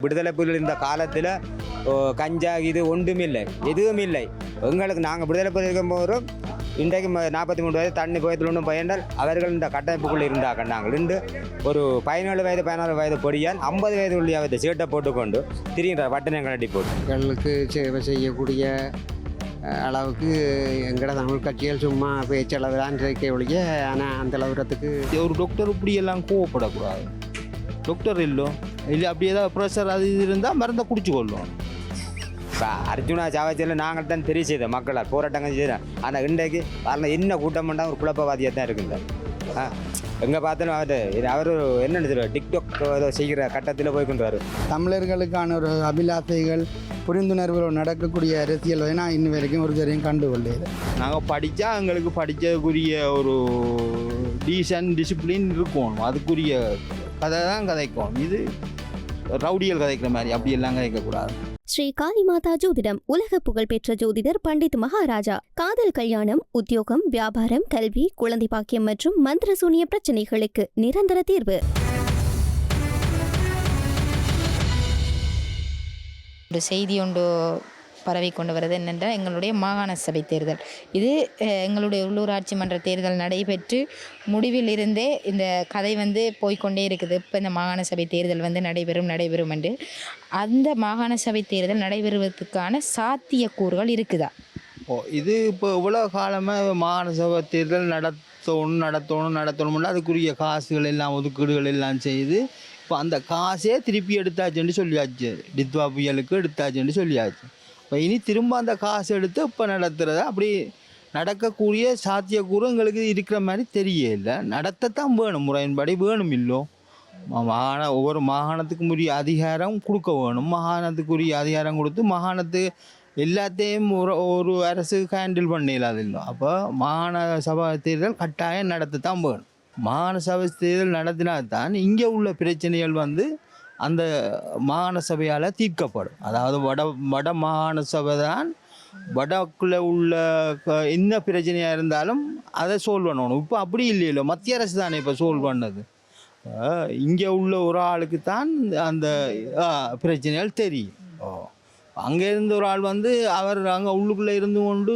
விடுதலை புலிகள் இந்த காலத்தில் கஞ்சா இது ஒன்றும் இல்லை, எதுவும் இல்லை. எங்களுக்கு நாங்கள் விடுதலை புலிகள் இருக்கும்போது இன்றைக்கு 43 வயது தண்ணி போயத்தில் ஒன்றும் பயந்தால் அவர்கள் இந்த கட்டமைப்புக்குள்ளே இருந்தாங்க. நாங்கள் இன்று ஒரு 17 வயது 16 வயது பொடியால் 50 வயது உள்ளியாவது சீட்டை போட்டுக்கொண்டு திரிகின்ற வட்டனங்கள் அடி போட்டு மக்களுக்கு சேவை செய்யக்கூடிய அளவுக்கு எங்கட தமிழ் கட்சிகள் சும்மா பேச்சளவு தான் இருக்க ஒழிய, ஆனால் அந்த அளவுறதுக்கு ஒரு டாக்டர் இப்படியெல்லாம் கோவப்படக்கூடாது. டாக்டர் இல்லை அப்படி ஏதாவது ப்ரெஷர் அது இது இருந்தால் மருந்தை குடிச்சு கொள்ளும். இப்போ அர்ஜுனா சாவச்சியில் நாங்கள் தான் தெரிய செய்தோம், மக்களால் போராட்டங்கள் செய்தோம். ஆனால் இன்றைக்கு வரல என்ன கூட்டம் பண்ணால் ஒரு குழப்பவாதியாக தான் இருக்குங்க. எங்கே பார்த்தாலும் அவர் என்னென்னு சொல்லுவார், டிக்டாக் ஏதோ செய்கிற கட்டத்தில் போய் கொண்டு வரும். தமிழர்களுக்கான ஒரு அபிலாசைகள் புரிந்துணர்வுகள் நடக்கக்கூடிய அரசியல் நான் இன்னும் வரைக்கும் ஒரு தரையும் கண்டுகொள்ளேன். நாங்கள் படித்தா எங்களுக்கு படித்ததுக்குரிய ஒரு டீசன்ட் டிசிப்ளின் இருக்கும், அதுக்குரிய கதை தான் கதைக்கும். இது ரவுடியல் கதைக்கிற மாதிரி அப்படியெல்லாம் கதைக்கக்கூடாது. ஸ்ரீ காளிமாதா ஜோதிடம் உலக புகழ்பெற்ற ஜோதிடர் பண்டித் மகாராஜா. காதல், கல்யாணம், உத்தியோகம், வியாபாரம், கல்வி, குழந்தை பாக்கியம் மற்றும் மந்திர சூனிய பிரச்சனைகளுக்கு நிரந்தர தீர்வு. ஒரு செய்தி ஒன்று பரவி கொண்டு வருது என்னென்றால், எங்களுடைய மாகாண சபை தேர்தல் இது எங்களுடைய உள்ளூராட்சி மன்ற தேர்தல் நடைபெற்று முடிவில் இருந்தே இந்த கதை போய்கொண்டே இருக்குது. இப்போ இந்த மாகாண சபை தேர்தல் நடைபெறும் என்று அந்த மாகாண சபை தேர்தல் நடைபெறுவதற்கான சாத்தியக்கூறுகள் இருக்குதா? இது இப்போ இவ்வளோ காலமாக மாகாண சபை தேர்தல் நடத்தணும்னா அதுக்குரிய காசுகள் எல்லாம் ஒதுக்கீடுகள் எல்லாம் செய்து இப்போ அந்த காசே திருப்பி எடுத்தாச்சுன்னு சொல்லியாச்சு. டித்வா புயலுக்கு எடுத்தாச்சுன்னு சொல்லியாச்சு. இப்போ இனி திரும்ப அந்த காசு எடுத்து இப்போ நடத்துகிறத அப்படி நடக்கக்கூடிய சாத்தியக்கூறு எங்களுக்கு இருக்கிற மாதிரி தெரியல. நடத்தத்தான் வேணும், முறையின்படி வேணும். இல்லை ஒவ்வொரு மாகாணத்துக்கும் உரிய அதிகாரம் கொடுக்க வேணும். மாகாணத்துக்குரிய அதிகாரம் கொடுத்து மாகாணத்து எல்லாத்தையும் ஒரு அரசு ஹேண்டில் பண்ணிடலாது. இல்லை அப்போ மாகாண சபை தேர்தல் கட்டாயம் நடத்தத்தான் வேணும். மாகாண சபை தேர்தல் நடத்தினால்தான் இங்கே உள்ள பிரச்சனைகள் அந்த மாகாண சபையால் தீர்க்கப்படும். அதாவது வட மாகாண சபை தான் வடக்குள்ளே உள்ள என்ன பிரச்சனையாக இருந்தாலும் அதை சால்வ் பண்ணணும். இப்போ அப்படி இல்லையில்ல, மத்திய அரசு தானே இப்போ சால்வ் பண்ணது. இங்கே உள்ள ஒரு ஆளுக்கு தான் அந்த பிரச்சனைகள் தெரியும். அங்கே இருந்த ஒரு ஆள் அவர் அங்கே உள்ளுக்குள்ளே இருந்து கொண்டு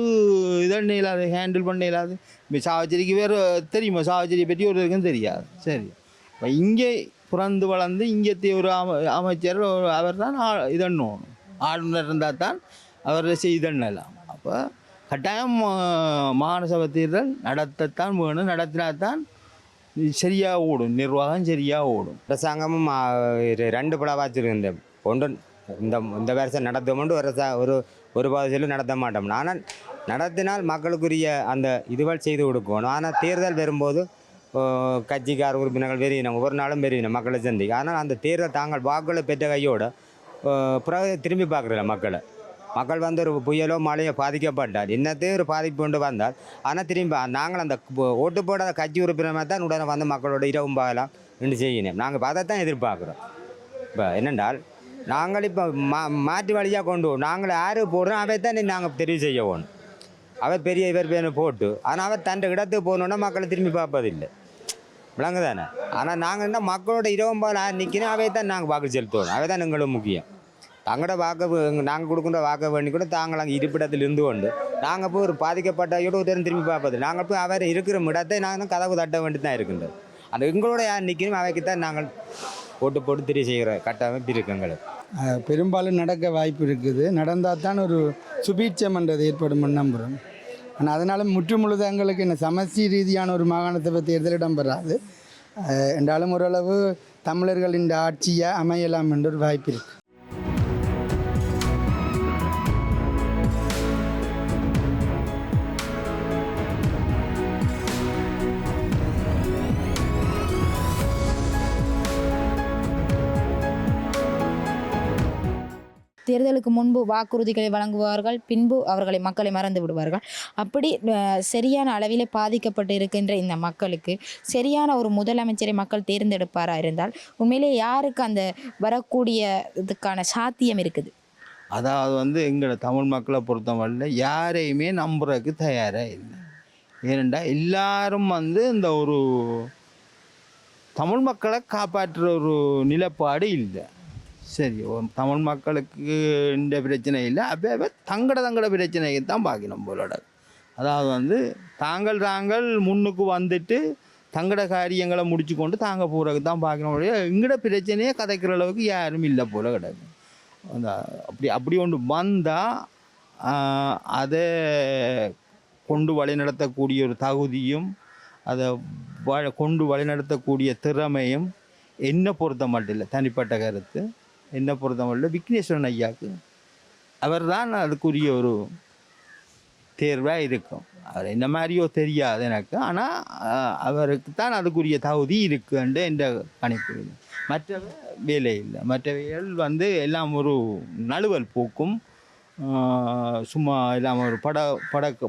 இதென்ன இல்லாது, ஹேண்டில் பண்ண இல்லாது. இப்போ சாவச்சேரிக்கு வேறு தெரியுமா? சாவச்சேரியை பற்றி ஒரு இதுக்கும் தெரியாது. சரி, இப்போ இங்கே பிறந்து வளர்ந்து இங்கே ஒரு அமைச்சர் அவர் தான் இதண்ணும், ஆளுநர் இருந்தால் தான் அவர் செய்தண்ணலாம். அப்போ கட்டாயம் மாகாண சபை தேர்தல் நடத்தத்தான் வேணும். நடத்தினால்தான் சரியாக ஓடும், நிர்வாகம் சரியாக ஓடும். அரசாங்கமும் 2 பிளவாச்சிருந்த ஒன்று இந்த வருஷம் நடத்துவோம்னு ஒரு பாதையில் நடத்த மாட்டோம். ஆனால் நடத்தினால் மக்களுக்குரிய அந்த இதுவள் செய்து கொடுக்கணும். ஆனால் தேர்தல் வரும்போது கட்சிக்கார உறுப்பினர்கள் வெறியினம், ஒவ்வொரு நாளும் வெறியினம் மக்களை சந்திக்க. ஆனால் அந்த தேர்தல் தாங்கள் வாக்குகளை பெற்ற கையோடு பிறகு திரும்பி பார்க்குறல மக்கள் ஒரு புயலோ மழையோ பாதிக்கப்பட்டால் என்னத்தையும் ஒரு பாதிப்பு கொண்டு வந்தால், ஆனால் திரும்பி நாங்கள் அந்த ஓட்டு போடாத கட்சி உறுப்பினர் தான் உடனே மக்களோட இரவும் பாகலாம் என்று செய்யணும். நாங்கள் அதை தான் எதிர்பார்க்குறோம். இப்போ என்னென்றால் நாங்கள் இப்போ மாற்று வழியாக கொண்டு நாங்கள் யார் போடுறோம் அவை தான் நாங்கள் தெரிவு செய்ய போகணும். அவர் பெரிய இவர் பேர் போட்டு, ஆனால் அவர் தன் இடத்துக்கு போகணுன்னா மக்களை திரும்பி பார்ப்பதில்லை, விளங்கு தானே. ஆனால் நாங்கள் என்ன மக்களோட இரவும் பால் நிற்கணும், அவை தான் நாங்கள் வாக்கு செலுத்தணும். அவை தான் எங்களுக்கு முக்கியம். தங்களோட வாக்கு நாங்கள் கொடுக்குற வாக்கு வேண்டி கூட தாங்கள் அங்கே இருப்பிடத்தில் இருந்து கொண்டு நாங்கள் போய் ஒரு பாதிக்கப்பட்டோட ஒரு திரும்பி பார்ப்பது. நாங்கள் போய் அவர் இருக்கிற இடத்தை நாங்கள் கதவு தட்ட வேண்டி தான் இருக்கின்றது. அந்த எங்களோட யார் நிற்கணும் அவைக்கு தான் நாங்கள் போட்டு போட்டு தெரிவு செய்கிற கட்டமைப்பு இருக்குங்களுக்கு. பெரும்பாலும் நடக்க வாய்ப்பு இருக்குது. நடந்தால் தான் ஒரு சுபீட்சம்ன்றது ஏற்படும் நம்புகிறோம். ஆனால் அதனால் முற்றுமுழுதாக எங்களுக்கு என்ன சமஸ்டி ரீதியான ஒரு மாகாண சபை தேர்தல் இடம்பெறாது என்றாலும் ஓரளவு தமிழர்களின் ஆட்சியை அமையலாம் என்ற ஒரு வாய்ப்பு இருக்குது. தேர்தலுக்கு முன்பு வாக்குறுதிகளை வழங்குவார்கள், பின்பு மக்களை மறந்து விடுவார்கள். அப்படி சரியான அளவில் பாதிக்கப்பட்டு இருக்கின்ற இந்த மக்களுக்கு சரியான ஒரு முதலமைச்சரை மக்கள் தேர்ந்தெடுப்பாரா இருந்தால் உண்மையிலே யாருக்கு அந்த வரக்கூடிய இதுக்கான சாத்தியம் இருக்குது? அதாவது எங்களோட தமிழ் மக்களை பொறுத்தவரை யாரையுமே நம்புறதுக்கு தயாராக இல்லை. ஏனென்றால் எல்லாரும் இந்த ஒரு தமிழ் மக்களை காப்பாற்றுற ஒரு நிலப்பாடு இல்லை. சரி தமிழ் மக்களுக்கு இந்த பிரச்சனை இல்லை அப்போ தங்கட பிரச்சனையை தான் பார்க்கணும் போலோட. அதாவது வந்து தாங்கள் முன்னுக்கு வந்துட்டு தங்கட காரியங்களை முடிச்சு கொண்டு தாங்க போகிறதுக்கு தான் பார்க்கணும். எங்கட பிரச்சனையே கதைக்கிற அளவுக்கு யாரும் இல்லை போல கிடக்கு. அந்த அப்படி ஒன்று வந்தால் அதை கொண்டு வழிநடத்தக்கூடிய ஒரு தகுதியும் அதை கொண்டு வழிநடத்தக்கூடிய திறமையும் என்னை பொறுத்த மட்டும் இல்லை, தனிப்பட்ட கருத்து என்னை பொறுத்த மட்டும் இல்லை, விக்னேஸ்வரன் ஐயாவுக்கு அவர் தான் அதுக்குரிய ஒரு தேர்வாக இருக்கும். அவர் என்ன மாதிரியோ தெரியாது எனக்கு, ஆனால் அவருக்கு தான் அதுக்குரிய தகுதி இருக்குன்ற என்ற கணிப்பு. மற்ற வேலை இல்லை, மற்றவைகள் வந்து எல்லாம் ஒரு நழுவல் போக்கும், சும்மா எல்லாம் ஒரு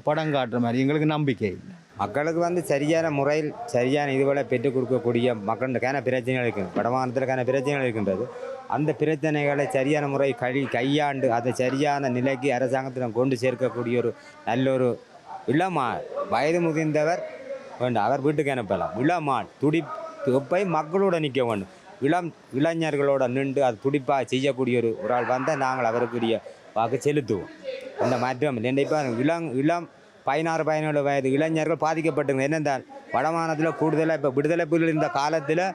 படம் காட்டுற மாதிரி எங்களுக்கு நம்பிக்கை இல்லை. மக்களுக்கு வந்து சரியான முறையில் சரியான இதுவரை பெற்றுக் கொடுக்கக்கூடிய மக்களுக்கான பிரச்சனைகள் இருக்குது, வடமாநிலத்திற்கான பிரச்சனைகள் இருக்கின்றது. அந்த பிரச்சனைகளை சரியான முறை கையாண்டு அதை சரியான நிலைக்கு அரசாங்கத்திடம் கொண்டு சேர்க்கக்கூடிய ஒரு நல்ல ஒரு இளமாள் வயது முதிர்ந்தவர் வேண்டும், அவர் வீட்டுக்கு அனுப்பலாம். இளமாள் துடிப்பை மக்களோட நிற்க வேண்டும், இளைஞர்களோட நின்று அது துடிப்பாக செய்யக்கூடிய ஒரு ஆள் வந்தால் நாங்கள் அவருக்குரிய வாக்கு செலுத்துவோம். அந்த மாற்றம் கண்டிப்பாக இளம் 16-17 வயது இளைஞர்கள் பாதிக்கப்பட்டுங்க. என்னென்றால் வடமாநிலத்தில் கூடுதலாக இப்போ விடுதலை புலிகள் இருந்த காலத்தில்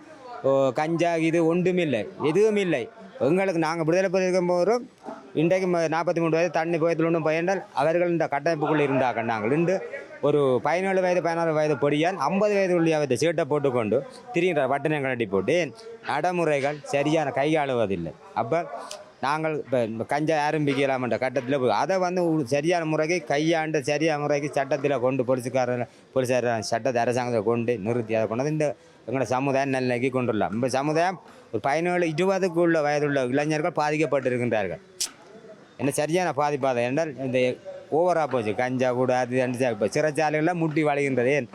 கஞ்சா இது ஒன்றும் இல்லை, எதுவும் இல்லை. எங்களுக்கு நாங்கள் விடுதலை புலி இருக்கும்போது இன்றைக்கு 43 வயது தண்ணி புயத்தில் ஒன்றும் பயந்தால் அவர்கள் இந்த கட்டமைப்புக்குள்ளே இருந்தாங்க. நாங்கள் இன்று ஒரு 17 வயது 16 வயது பொடியால் 50 வயது உள்ளே அவற்றை சீட்டை போட்டுக்கொண்டு திரிகின்ற வட்டனங்கள் அடி போட்டு நடைமுறைகள் சரியான கையாளுவதில்லை. அப்போ நாங்கள் இப்போ கஞ்சா ஆரம்பிக்கலாம் என்ற கட்டத்தில் போய் அதை வந்து சரியான முறைக்கு கையாண்டு சரியான முறைக்கு சட்டத்தில் கொண்டு போலீஸார் சட்டத்தை அரசாங்கத்தை கொண்டு நிறுத்தி அதை கொண்டு இந்த எங்களோட சமுதாயம் நிலைக்கு கொண்டுள்ளோம். இப்போ சமுதாயம் ஒரு 17-20 வயதுள்ள இளைஞர்கள் பாதிக்கப்பட்டிருக்கின்றார்கள். என்ன சரியான பாதிப்பாதை என்றால் இந்த ஓவராக போச்சு, கஞ்சா கூட அது இப்போ சிறைச்சாலைகள்லாம் முட்டி வளைகின்றது. ஏன்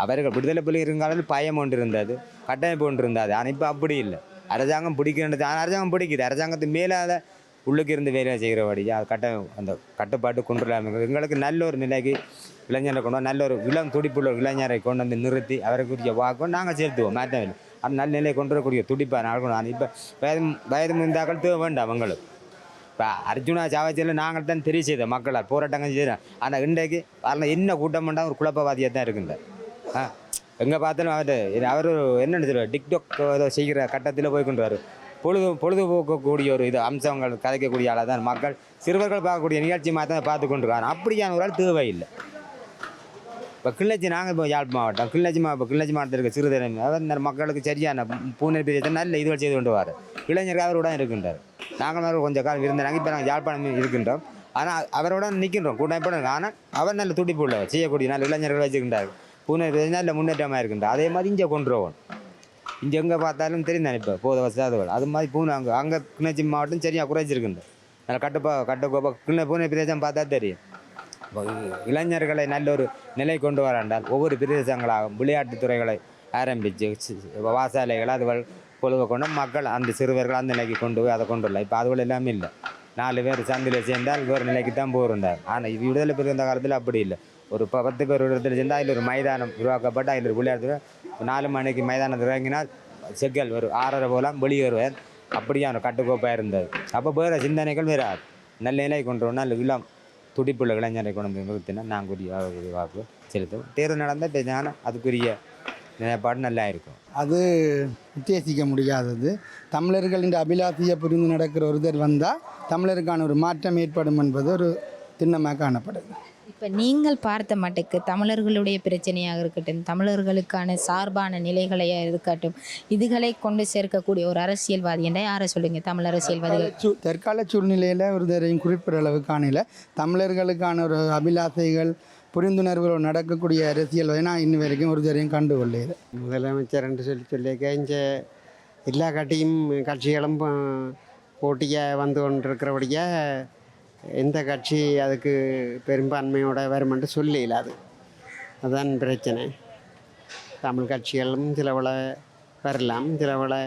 அவர்கள் விடுதலை புலி இருக்காலும் பயம் ஒன்று இருந்தது, கட்டமைப்பு ஒன்று இருந்தது. ஆனால் இப்போ அப்படி இல்லை, அரசாங்கம் பிடிக்கின்றது. ஆனால் அரசாங்கம் பிடிக்குது, அரசாங்கத்துக்கு மேலாத உள்ளுக்கு இருந்து வேலை செய்கிறபடியா அது அந்த கட்டுப்பாட்டு கொண்டு வராமல் எங்களுக்கு நல்ல ஒரு நிலைக்கு இளைஞரை கொண்டு நல்ல ஒரு இளம் துடிப்புள்ள இளைஞரை கொண்டு வந்து நிறுத்தி அவருக்குரிய வாக்கும் நாங்கள் செலுத்துவோம். மாற்றவில்லை, அந்த நல்ல நிலையை கொண்டு வரக்கூடிய துடிப்பாக நாங்கள் இப்போ வயது முந்தாக்கள் தேவை வேண்டாம் அவங்களுக்கு. இப்போ அர்ஜுனா சாவச்சியில் நாங்கள் தான் தெரிய செய்த மக்களால் போராட்டங்கள் செய்கிறோம். ஆனால் இன்றைக்கு அதில் என்ன கூட்டம் பண்ணால் ஒரு குழப்பவாதியாக தான் இருக்குங்க. எங்கே பார்த்தாலும் அவர் என்னென்னு சொல்லுவார், டிக்டாக் ஏதோ செய்கிற கட்டத்தில் போய் கொண்டு வரும். பொழுதுபோக்கக்கூடிய ஒரு இது அம்சங்கள் கதைக்கக்கூடிய ஆளாக தான் மக்கள் சிறுவர்கள் பார்க்கக்கூடிய நிகழ்ச்சி மாதிரி தான் பார்த்து கொண்டிருக்காங்க. அப்படியான ஒரு ஆள் தேவையில்லை. இப்போ கிள்ளச்சி நாங்கள் இப்போ யாழ் மாவட்டம் கிள்ளச்சி மாவட்டத்தில் இருக்க சிறுதனை அவர் மக்களுக்கு சரியான பூனை பிரச்சனை நல்ல இதுவரை செய்து கொண்டு வர இளைஞர்கள் அவருடன் இருக்கின்றார். நாங்கள் கொஞ்சம் காலம் இருந்தாங்க, இப்போ நாங்கள் யாழ்ப்பாணம் இருக்கின்றோம். ஆனால் அவரோட நிற்கின்றோம் கூட்டமைப்பு. ஆனால் அவர் நல்ல துடிப்பு உள்ளவர், செய்யக்கூடிய நல்ல இளைஞர்கள் வச்சுக்கின்றார். பூனை நல்ல முன்னேற்றமாக இருக்கின்றார். அதே மாதிரி இங்கே கொண்டு வருவோம். இங்கே எங்கே பார்த்தாலும் தெரியும் இப்போ போத வசதிகள் அது மாதிரி பூனை அங்கே கிணச்சி மாவட்டம் சரியாக குறைச்சிருக்குண்டு. நல்ல கட்டுக்கோப்பா பூனை பிரதேசம் பார்த்தா தெரியும். இளைஞர்களை நல்ல ஒரு நிலை கொண்டு வராண்டால் ஒவ்வொரு பிரதேசங்களாகவும் விளையாட்டுத் துறைகளை ஆரம்பித்து வாசாலைகள் அதுகள் பொழுது கொண்டு மக்கள் அந்த சிறுவர்கள் அந்த நிலைக்கு கொண்டு போய் அதை கொண்டு வரலாம். இப்போ அதுகள் எல்லாமே இல்லை. 4 பேர் சந்தில் சேர்ந்தால் வேறு நிலைக்கு தான் போயிருந்தார். ஆனால் இது விடுதலை பெறுகின்ற காலத்தில் அப்படி இல்லை. ஒரு 10 பேர் ஒரு இடத்துல சேர்ந்தால் அதில் ஒரு மைதானம் உருவாக்கப்பட்டு அதில் விளையாட்டு 4 மணிக்கு மைதானத்தில் இறங்கினால் செக்கல் ஒரு 6:30 போலாம் வெளியேறுவார். அப்படியான கட்டுக்கோப்பாக இருந்தது. அப்போ வேறு சிந்தனைகள் வேறு நல்ல நிலை கொண்டு வரணும். இளம் துடிப்புள்ள இளைஞரை கொண்டு வந்து நிறுத்தினா நாங்கள் வாக்கு செலுத்தும். தேர்தல் நடந்தால் பேசினா அதுக்குரிய நிலைப்பாடு நல்லா இருக்கும். அது உத்தேசிக்க முடியாதது. தமிழர்களின் அபிலாஷையை புரிந்து நடக்கிற ஒருத்தர் வந்தால் தமிழருக்கான ஒரு மாற்றம் ஏற்படும் என்பது ஒரு திண்ணமாக காணப்படுது. இப்போ நீங்கள் பார்த்த மட்டுக்கு தமிழர்களுடைய பிரச்சனையாக இருக்கட்டும், தமிழர்களுக்கான சார்பான நிலைகளையாக இருக்கட்டும், இதுகளை கொண்டு சேர்க்கக்கூடிய ஒரு அரசியல்வாதி என்ற யாரை சொல்லுங்கள்? தமிழ் அரசியல்வாதிகள் தற்கால சூழ்நிலையில் ஒருத்தரையும் குறிப்பிட அளவு காணல. தமிழர்களுக்கான ஒரு அபிலாஷைகள் புரிந்துணர்வுகள் நடக்கக்கூடிய அரசியல்வாதி நான் இன்னும் வரைக்கும் ஒருத்தரையும் கண்டுகொள்ளேன். முதலமைச்சர் என்று சொல்லிக்க இங்கே எல்லா கட்சிகளும் போட்டியாக வந்து கொண்டிருக்கிறபடியா எந்த கட்சி அதுக்கு பெரும்பான்மையோட வருமென்று சொல்லல. அதுதான் பிரச்சனை. தமிழ் கட்சிகளும் சிலவளை வரலாம், சிலவளை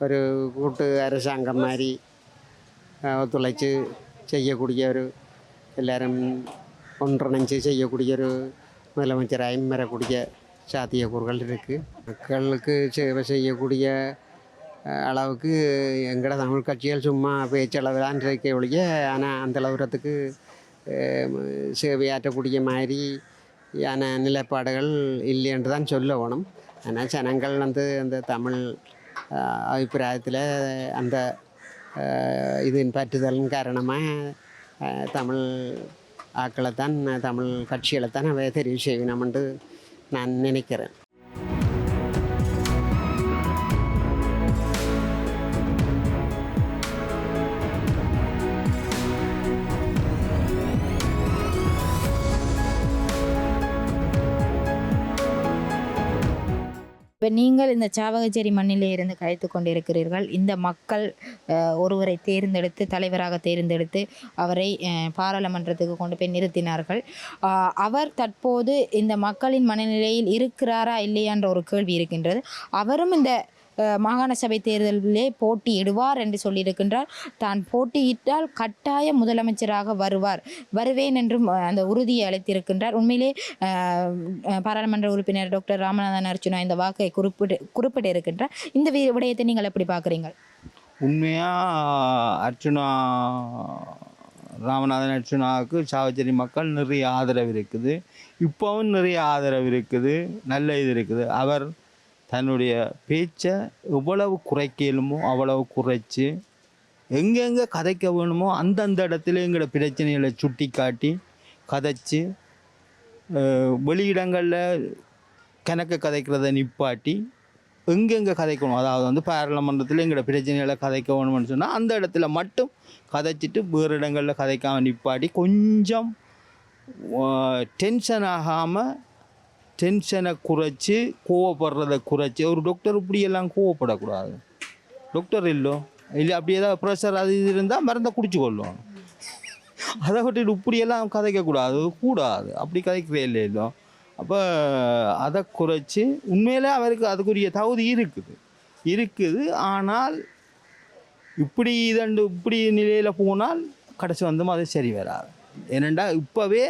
ஒரு கூட்டு அரசாங்கம் மாதிரி ஒத்துழைச்சி செய்யக்கூடிய ஒரு எல்லாரும் ஒன்றிணைஞ்சு செய்யக்கூடிய ஒரு முதலமைச்சராயும் வரக்கூடிய சாத்தியக்கூறுகள் இருக்குது. மக்களுக்கு சேவை செய்யக்கூடிய அளவுக்கு எங்கட தமிழ் கட்சிகள் சும்மா பேச்சளவு தான் இருக்க ஒழிய ஆனால் அந்த அளவுறத்துக்கு சேவையாற்றக்கூடிய மாதிரியான நிலைப்பாடுகள் இல்லை என்று தான் சொல்ல வேணும். ஆனால் ஜனங்கள் வந்து அந்த தமிழ் அபிப்பிராயத்தில் அந்த இதன் பற்றுதலின் காரணமாக தமிழ் ஆக்களைத்தான் தமிழ் கட்சிகளைத்தான் அவை தெரிவு செய்யணும் என்று நான் நினைக்கிறேன். இப்போ நீங்கள் இந்த சாவகச்சேரி மண்ணிலே இருந்து கழித்து கொண்டிருக்கிறீர்கள். இந்த மக்கள் ஒருவரை தேர்ந்தெடுத்து தலைவராக தேர்ந்தெடுத்து அவரை பாராளுமன்றத்துக்கு கொண்டு போய் நிறுத்தினார்கள். அவர் தற்போது இந்த மக்களின் மனநிலையில் இருக்கிறாரா இல்லையான்ற ஒரு கேள்வி இருக்கின்றது. அவரும் இந்த மாகாண சபை தேர்தலிலே போட்டியிடுவார் என்று சொல்லியிருக்கின்றார். தான் போட்டியிட்டால் கட்டாய முதலமைச்சராக வருவேன் என்றும் அந்த உறுதியை அளித்திருக்கின்றார். உண்மையிலே பாராளுமன்ற உறுப்பினர் டாக்டர் ராமநாதன் அர்ச்சுனா இந்த வாக்கை குறிப்பிட்டு இருக்கின்றார். இந்த விடயத்தை நீங்கள் எப்படி பார்க்குறீங்க? உண்மையாக ராமநாதன் அர்ச்சுனாவுக்கு சாவச்சேரி மக்கள் நிறைய ஆதரவு இருக்குது. இப்போவும் நிறைய ஆதரவு இருக்குது, நல்ல இது இருக்குது. அவர் தன்னுடைய பேச்சை எவ்வளவு குறைக்கலுமோ அவ்வளவு குறைச்சி எங்கெங்கே கதைக்க வேணுமோ அந்தந்த இடத்துல எங்களோட பிரச்சனைகளை சுட்டி காட்டி கதைச்சி வெளியிடங்களில் கணக்கு கதைக்கிறத நிப்பாட்டி எங்கெங்கே கதைக்கணும், அதாவது வந்து பாராளுமன்றத்தில் எங்களோட பிரச்சனைகளை கதைக்க வேணும்னு சொன்னால் அந்த இடத்துல மட்டும் கதைச்சிட்டு வேறு இடங்களில் கதைக்காமல் நிப்பாட்டி கொஞ்சம் டென்ஷன் ஆகாமல் டென்ஷனை குறைச்சி கோவப்படுறதை குறைச்சி. ஒரு டாக்டர் இப்படியெல்லாம் கோவப்படக்கூடாது. டாக்டர் இல்லை அப்படி ஏதாவது ப்ரெஷர் அது இது இருந்தால் மருந்தை குடிச்சு கொள்ளும். அதை விட்டுட்டு இப்படியெல்லாம் கதைக்கக்கூடாது அப்படி கதைக்கிறே இல்லை. அப்போ அதை குறைச்சி உண்மையிலே அவருக்கு அதுக்குரிய தகுதி இருக்குது. ஆனால் இப்படி நிலையில் போனால் கடைசி வந்தும் அது சரி வராது. ஏனெண்டா இப்போவே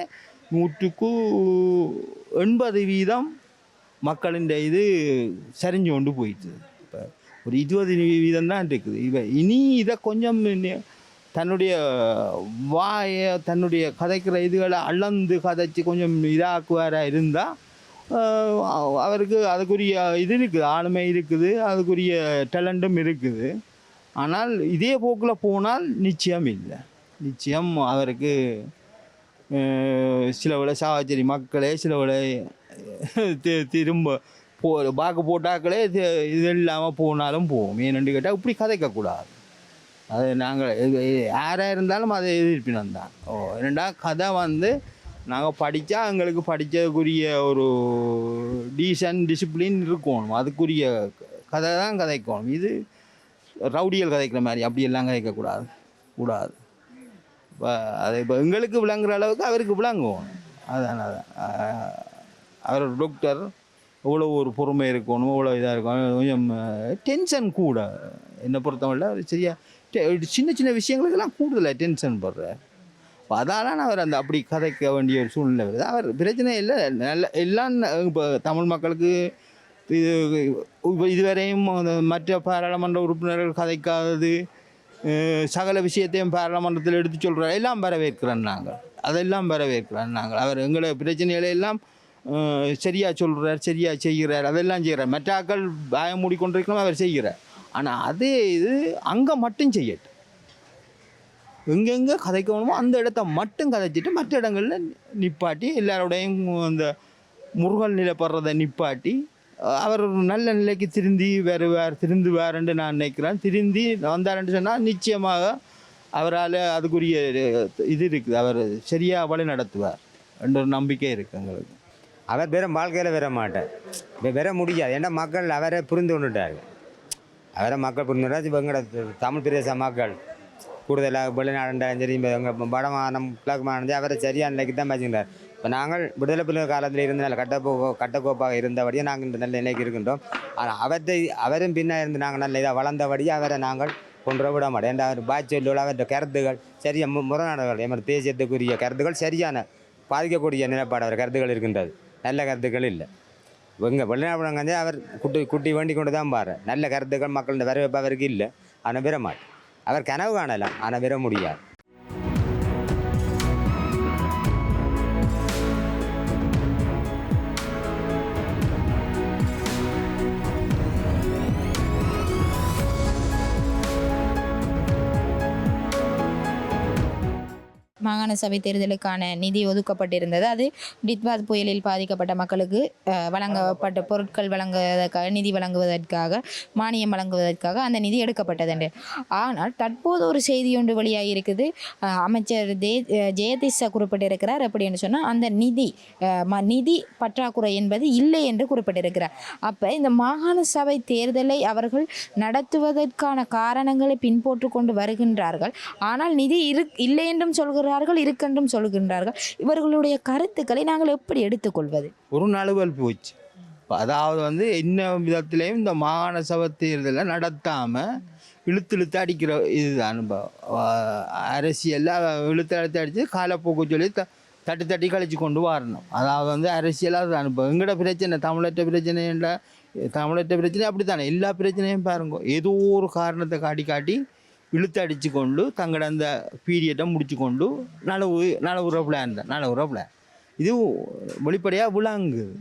100% மக்களின் இது சரிஞ்சு கொண்டு போயிடுச்சு. இப்போ ஒரு 20% தான் இருக்குது. இனி இதை கொஞ்சம் தன்னுடைய வாயை தன்னுடைய கதைக்கிற இதுகளை அளந்து கதைச்சி கொஞ்சம் இதாக்குவாராக இருந்தால் அவருக்கு அதுக்குரிய இது இருக்குது, ஆளுமை இருக்குது, அதுக்குரிய டேலண்ட்டும் இருக்குது. ஆனால் இதே போக்கில் போனால் நிச்சயம் அவருக்கு சில விட சாவச்சேரி மக்களே சில விட திரும்ப வாக்கு போட்டாக்களே இது இல்லாமல் போனாலும் போவோம். ஏன்னு கேட்டால் இப்படி கதைக்கக்கூடாது. அது நாங்கள் யாராக இருந்தாலும் அதை எதிர்ப்பினம் தான். என்னென்னா கதை வந்து நாங்கள் படித்தா எங்களுக்கு படித்ததுக்குரிய ஒரு டிசிப்ளின் இருக்கணும். அதுக்குரிய கதை தான் கதைக்கணும். இது ரவுடிகள் கதைக்கிற மாதிரி அப்படியெல்லாம் கதைக்கக்கூடாது. இப்போ அது இப்போ எங்களுக்கு விளங்குற அளவுக்கு அவருக்கு விளங்குவோம். அதான் அவர் டாக்டர் எவ்வளோ ஒரு பொறுமை இருக்கணும், எவ்வளோ இதாக இருக்கணும். கொஞ்சம் டென்ஷன் கூட என்னை பொறுத்தவரை சரியா சின்ன விஷயங்களுக்கெல்லாம் கூடுதலாக டென்ஷன் போடுறார். இப்போ அதால் அவர் அந்த அப்படி கதைக்க வேண்டிய ஒரு சூழ்நிலை வருது. அவர் பிரச்சனை இல்லை, நல்ல எல்லாம் இப்போ தமிழ் மக்களுக்கு இதுவரையும் மற்ற பாராளுமன்ற உறுப்பினர்கள் கதைக்காதது சகல விஷயத்தையும் பாராளுமன்றத்தில் எடுத்து சொல்கிறார். எல்லாம் வரவேற்கிறோம் நாங்கள். அவர் எங்களை பிரச்சனைகளை எல்லாம் சரியாக சொல்கிறார், சரியாக செய்கிறார், அதெல்லாம் செய்கிறார். மற்ற ஆக்கள் பாயம் மூடிக்கொண்டிருக்கணும், அவர் செய்கிறார். ஆனால் அதே இது அங்கே மட்டும் செய்யட்டும். எங்கெங்கே கதைக்கணுமோ அந்த இடத்த மட்டும் கதைச்சிட்டு மற்ற இடங்களில் நிப்பாட்டி எல்லாரோடையும் அந்த முருகல் நிலைப்படுறதை நிப்பாட்டி அவர் நல்ல நிலைக்கு திருந்துவார்ன்னு நான் நினைக்கிறேன். திருந்தி வந்தாருன்னு சொன்னால் நிச்சயமாக அவரால் அதுக்குரிய இது இருக்குது, அவர் சரியாக வழி நடத்துவார் என்ற ஒரு நம்பிக்கை இருக்குது எங்களுக்கு. அவர் வாழ்க்கையில் வர மாட்டார், வர முடியாது. ஏன்னா மக்கள் அவரை புரிந்து கொண்டுட்டார். மக்கள் புரிந்து கொண்டாச்சு. இப்போ எங்களோட தமிழ் பிரதேச மக்கள் கூடுதலாக வெளிநாடுண்டாலும் சரி, இப்போ எங்கள் வடமானம் கிழக்கு மாநிலம் அவரை சரியான நிலைக்கு தான் வச்சுக்கிட்டார். இப்போ நாங்கள் விடுதலை புலிகள் காலத்தில் இருந்தனால கட்டக்கோப்பாக இருந்தபடியே நாங்கள் இந்த நல்ல நிலைக்கு இருக்கின்றோம். ஆனால் அவரும் பின்னா இருந்து நாங்கள் நல்ல இதாக வளர்ந்தபடியே அவரை நாங்கள் கொண்டு விட மாட்டோம். ஏன்னா அவர் பாய்ச்சொல்லோடு அவருடைய கருத்துகள் சரியாக முரணானவர்கள், எமது தேசியத்துக்குரிய கருத்துக்கள் சரியான பாதிக்கக்கூடிய நிலைப்பாடு அவர் கருத்துக்கள் இருக்கின்றது, நல்ல கருத்துக்கள் இல்லை. இங்கே வெளிநாடு அவர் குட்டி வேண்டி கொண்டு தான் பாரு. நல்ல கருத்துக்கள் மக்கள் வரவேற்பு அவருக்கு இல்லை. ஆனால் பெற மாட்டேன். அவர் கனவு காணலாம், ஆனால் பெற முடியாது. மாகாண சபை தேர்தலுக்கான நிதி ஒதுக்கப்பட்டிருந்தது. அது டிட்வாத் புயலில் பாதிக்கப்பட்ட மக்களுக்கு வழங்கப்பட்ட பொருட்கள் வழங்குவதற்காக, நிதி வழங்குவதற்காக, மானியம் வழங்குவதற்காக அந்த நிதி எடுக்கப்பட்டது. ஆனால் தற்போது ஒரு செய்தி ஒன்று வெளியாக இருக்குது. அமைச்சர் ஜெயதிஷா குறிப்பிட்டிருக்கிறார். எப்படின்னு சொன்னால் அந்த நிதி பற்றாக்குறை என்பது இல்லை என்று குறிப்பிட்டிருக்கிறார். அப்போ இந்த மாகாண சபை தேர்தலை அவர்கள் நடத்துவதற்கான காரணங்களை பின்போட்டு கொண்டு வருகின்றார்கள். ஆனால் நிதி இல்லை என்றும் சொல்கிறார்கள், இருக்கென்றும் சொல்கின்றார்கள். இவர்களுடைய கருத்துக்களை நாங்கள் எப்படி எடுத்துக்கொள்வது? ஒரு நழுவல் போச்சு. அதாவது என்ன விதத்திலையும் இந்த மாகாண சபை தேர்தலை நடத்தாமல் இழுத்து அடிக்கிற இதுதான் அனுபவம். அரசியலில் இழுத்து அடித்து காலப்போக்கு சொல்லி தட்டி கழிச்சு கொண்டு வரணும். அதாவது அரசியலாக அனுபவம். எங்கட பிரச்சனை தமிழற்ற பிரச்சனை அப்படி தானே. எல்லா பிரச்சனையும் பாருங்க, ஏதோ ஒரு காரணத்தை காட்டி இழுத்து அடித்து கொண்டு தங்களோட அந்த பீரியட்டை முடிச்சு கொண்டு நலவுற பிளான் இது வெளிப்படையாக விளங்குது.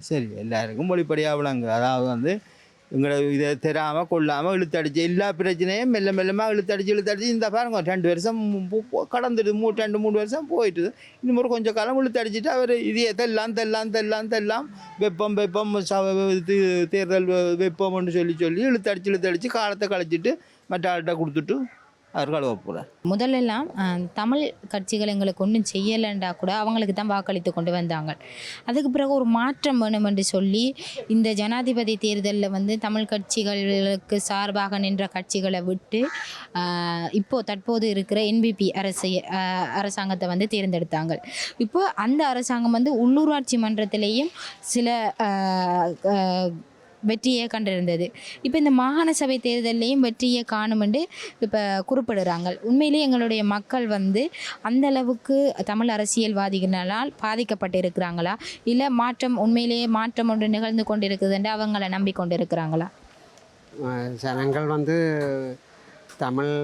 சரி, எல்லாருக்கும் வெளிப்படையாக விளங்கு. அதாவது எங்களை இதை தெரியாமல் கொள்ளாமல் இழுத்தடிச்சு எல்லா பிரச்சனையும் மெல்லமாக இழுத்தடிச்சு இந்த பாருங்க 2 வருஷம் கடந்துட்டு 2-3 வருஷம் போயிட்டு இன்னும் ஒரு கொஞ்சம் காலம் இழுத்தடிச்சிட்டு அவர் இது தெல்லாம் வெப்பம் தேர்தல் வெப்பம்னு சொல்லி இழுத்தடிச்சு காலத்தை கழிச்சிட்டு மற்ற ஆள்கிட்ட கொடுத்துட்டு அவர் கழுவ போகிறார். முதலெல்லாம் தமிழ் கட்சிகள் எங்களுக்கு ஒன்றும் செய்யலைண்டா கூட அவங்களுக்கு தான் வாக்களித்து கொண்டு வந்தாங்க. அதுக்கு பிறகு ஒரு மாற்றம் வேணும் என்று சொல்லி இந்த ஜனாதிபதி தேர்தலில் தமிழ் கட்சிகளுக்கு சார்பாக நின்ற கட்சிகளை விட்டு தற்போது இருக்கிற NPP அரசாங்கத்தை தேர்ந்தெடுத்தாங்க. இப்போ அந்த அரசாங்கம் உள்ளூராட்சி மன்றத்திலேயும் சில வெற்றியை கண்டிருந்தது. இப்போ இந்த மாகாண சபை தேர்தலையும் வெற்றியை காணும் என்று இப்போ குறிப்பிடுறாங்க. உண்மையிலேயே எங்களுடைய மக்கள் அந்த அளவுக்கு தமிழ் அரசியல்வாதிகளால் பாதிக்கப்பட்டு இருக்கிறாங்களா, இல்லை உண்மையிலேயே மாற்றம் ஒன்று நிகழ்ந்து கொண்டிருக்குது என்று அவங்கள நம்பிக்கொண்டு இருக்கிறாங்களா? ஜனங்கள் தமிழ்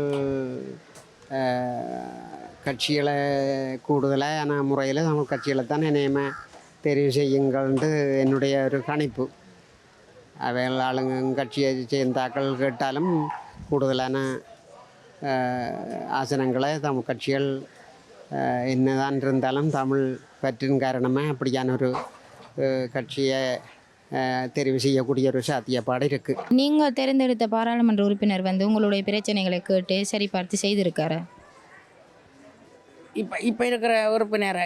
கட்சிகளை கூடுதலான முறையில் தமிழ் கட்சிகளை தான் இணையமாக தெரிவு செய்யுங்கள்ன்ட்டு என்னுடைய ஒரு கணிப்பு. அவைகள் ஆளுங்க கட்சியை சேர்ந்தாக்கள் கேட்டாலும் கூடுதலான ஆசனங்களை தமிழ் கட்சிகள் என்னதான் இருந்தாலும் தமிழ் பற்றின் காரணமாக அப்படியான ஒரு கட்சியை தெரிவு செய்யக்கூடிய ஒரு சாத்தியப்பாடு இருக்குது. நீங்கள் தேர்ந்தெடுத்த பாராளுமன்ற உறுப்பினர் உங்களுடைய பிரச்சனைகளை கேட்டு சரி பார்த்து செய்திருக்காரு? இப்போ இருக்கிற உறுப்பினர்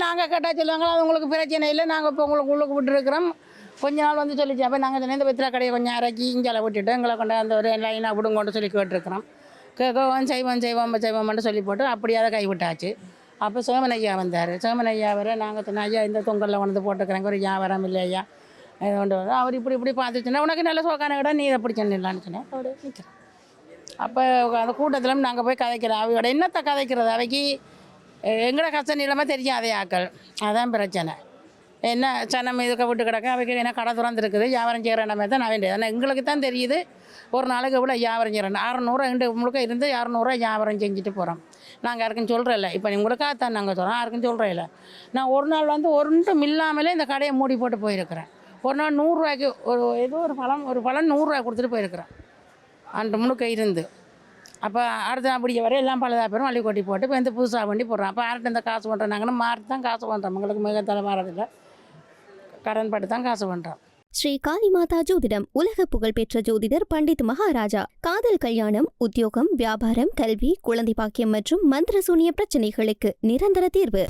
நாங்கள் கேட்டால் சொல்லுவாங்களா, அது உங்களுக்கு பிரச்சனை இல்லை, நாங்கள் இப்போ உங்களுக்கு உள்ளுக்கு விட்டுருக்குறோம். கொஞ்ச நாள் சொல்லிச்சு. அப்போ நாங்கள் சொன்ன இந்த வெத்திரா கடையை கொஞ்சம் இறக்கி இங்கே விட்டுட்டு எங்களை கொண்டு அந்த ஒரு லைனாக விடுங்கொண்டு சொல்லி கேட்டுருக்குறோம். செய்வோம்னு சொல்லி போட்டு அப்படியே அதை கைவிட்டாச்சு. அப்போ சோமன் ஐயா வந்தார். சோமன் ஐயா வர நாங்கள் சொன்ன ஐயா இந்த தொங்கலில் கொண்டு போட்டுக்கிறேங்க, ஒரு வியாபாரம் இல்லை ஐயா இது கொண்டு வர. அவர் இப்படி பார்த்துச்சுன்னா உனக்கு நல்ல சோக்கான இடம், நீ இதை பிடிச்சிடலான்னு சொன்னேன். அப்படி நிற்கிறேன். அப்போ அந்த கூட்டத்தில் நாங்கள் போய் கதைக்கிறோம். அவையோட என்னத்தை கதைக்கிறது, அவைக்கு எங்களோட கஷ்ட நிலைமை தெரியும் அதே ஆக்கள். அதுதான் பிரச்சனை. என்ன சனம் இதுக்க விட்டு கிடக்க அவைக்கு என்ன கடை திறந்துருக்குது, வியாபாரம் செய்கிற இடமே தான் நான் வேண்டியது. ஆனால் எங்களுக்கு தான் தெரியுது ஒரு நாளைக்கு எவ்வளோ வியாபாரம் செய்கிறேன். 600 2 முழுக்க இருந்து 600 வியாபாரம் செஞ்சுட்டு போகிறோம். நாங்கள் யாருக்கும் சொல்கிறேன். இப்போ உங்களுக்காக தான் நாங்கள் சொல்கிறோம், யாருக்கும் சொல்கிறேன் இல்லை. நான் ஒரு நாள் ஒன்றும் இல்லாமலே இந்த கடையை மூடி போட்டு போயிருக்கிறேன். ஒரு நாள் 100 ரூபாய்க்கு ஏதோ ஒரு பழம் 100 ரூபாய் கொடுத்துட்டு போயிருக்கிறேன் அன்று முழுக்க இருந்து. அப்போ அடுத்த நாள் பிடிக்க வர எல்லாம் பழுதா பேரும் அள்ளி கொட்டி போட்டு இப்போ புதுசாக வண்டி போடுறோம். அப்போ யார்கிட்ட இந்த காசு பண்ணுறாங்கன்னு மாறி தான் காசு பண்ணுறோம். உங்களுக்கு மிக தலை மாறதில்லை, கடன் பட்டு தான் காசு பண்ணுறோம். ஸ்ரீ காளிமாதா ஜோதிடம் உலக புகழ்பெற்ற ஜோதிடர் பண்டித் மகாராஜா. காதல், கல்யாணம், உத்தியோகம், வியாபாரம், கல்வி, குழந்தை பாக்கியம் மற்றும் மந்திர சூனிய பிரச்சனைகளுக்கு நிரந்தர தீர்வு.